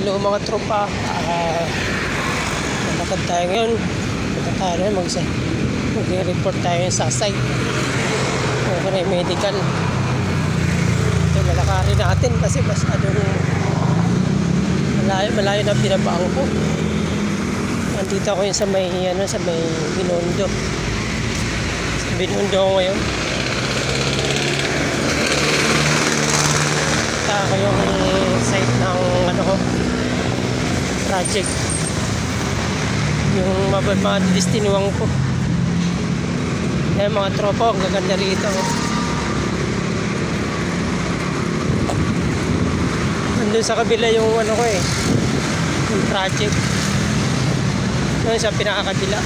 Hello mga tropa, malakad tayo ngayon. Punta tayo na mag-report tayo sa site. Okay, medical. Ito malakarin natin kasi masyadong malayo na binabaang ko. Nandito ako yun sa may Binondo. Sa Binondo ako ngayon. Ito ako yung site ng project, yung mga destinuang ko. Ayan mga tropa, ang gaganda rito. Nandun sa kabila yung yung project. Nandun sa pinakakabila.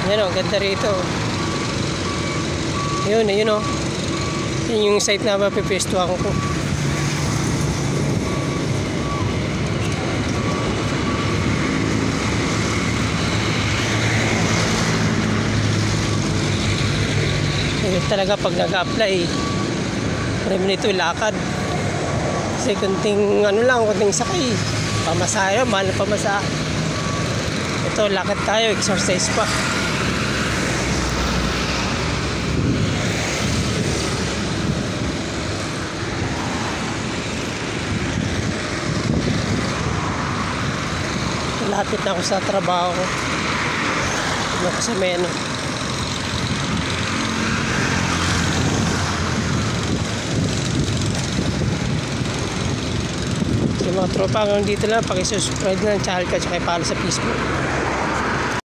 Ayan o, ganda rito. Yun o. Yun yung site na mapipestuhan ko. Talaga pag nag-apply, marami nito lakad kasi kunting kunting sakay, pamasahe, mahal na pamasahe. Ito lakad tayo, exercise pa. Lapit na ako sa trabaho ko. Ako sa meno. Mga tropa, hanggang dito lang. Pakisubscribe na ng channel ko at follow sa Facebook.